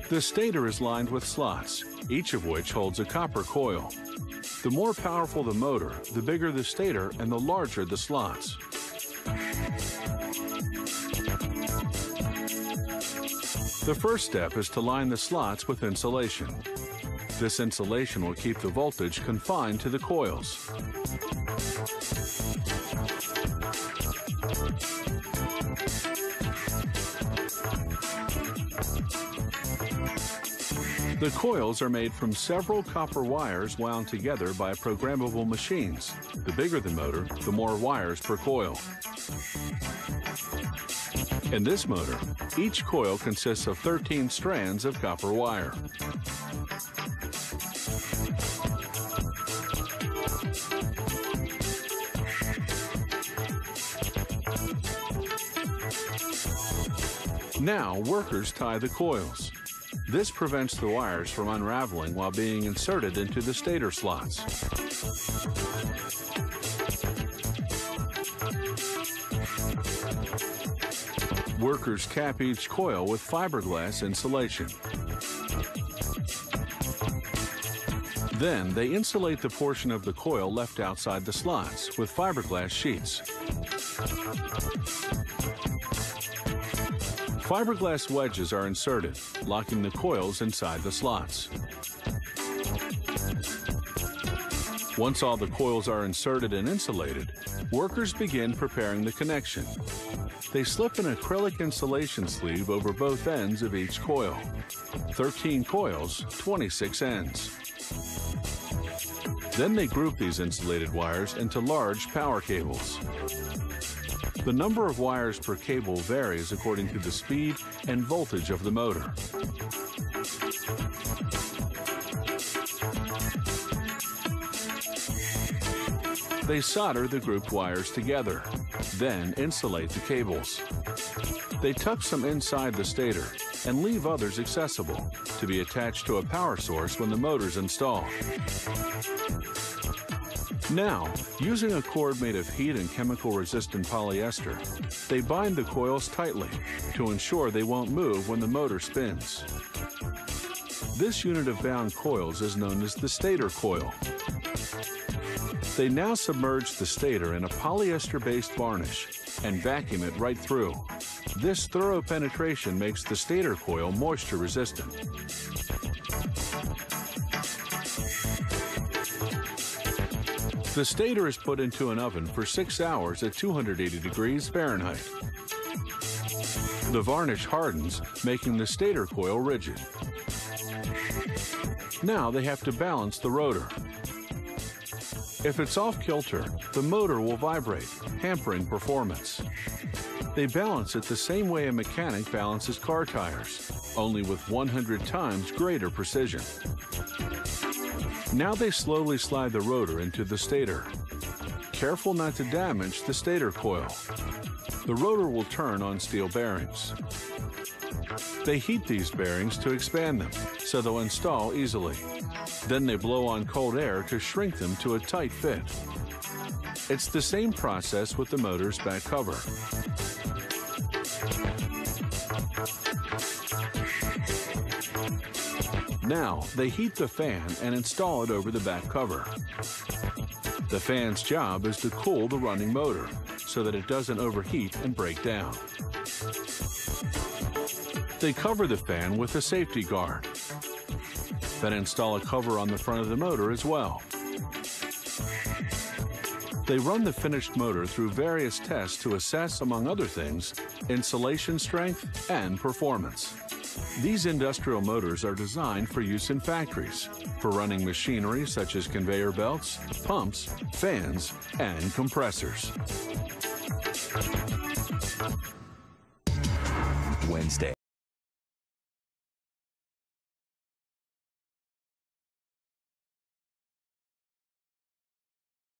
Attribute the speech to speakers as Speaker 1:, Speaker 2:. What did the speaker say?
Speaker 1: The stator is lined with slots, each of which holds a copper coil. The more powerful the motor, the bigger the stator and the larger the slots. The first step is to line the slots with insulation. This insulation will keep the voltage confined to the coils. The coils are made from several copper wires wound together by programmable machines. The bigger the motor, the more wires per coil. In this motor, each coil consists of 13 strands of copper wire. Now, workers tie the coils. This prevents the wires from unraveling while being inserted into the stator slots. Workers cap each coil with fiberglass insulation. Then they insulate the portion of the coil left outside the slots with fiberglass sheets. Fiberglass wedges are inserted, locking the coils inside the slots. Once all the coils are inserted and insulated, workers begin preparing the connection. They slip an acrylic insulation sleeve over both ends of each coil. 13 coils, 26 ends. Then they group these insulated wires into large power cables. The number of wires per cable varies according to the speed and voltage of the motor. They solder the grouped wires together, then insulate the cables. They tuck some inside the stator and leave others accessible to be attached to a power source when the motor's installed. Now, using a cord made of heat and chemical-resistant polyester, they bind the coils tightly to ensure they won't move when the motor spins. This unit of bound coils is known as the stator coil. They now submerge the stator in a polyester-based varnish and vacuum it right through. This thorough penetration makes the stator coil moisture-resistant. The stator is put into an oven for 6 hours at 280 degrees Fahrenheit. The varnish hardens, making the stator coil rigid. Now they have to balance the rotor. If it's off-kilter, the motor will vibrate, hampering performance. They balance it the same way a mechanic balances car tires, only with 100 times greater precision. Now they slowly slide the rotor into the stator. Careful not to damage the stator coil. The rotor will turn on steel bearings. They heat these bearings to expand them, so they'll install easily. Then they blow on cold air to shrink them to a tight fit. It's the same process with the motor's back cover. Now, they heat the fan and install it over the back cover. The fan's job is to cool the running motor so that it doesn't overheat and break down. They cover the fan with a safety guard. Then install a cover on the front of the motor as well. They run the finished motor through various tests to assess, among other things, insulation strength and performance. These industrial motors are designed for use in factories, for running machinery such as conveyor belts, pumps, fans, and compressors.
Speaker 2: Wednesday.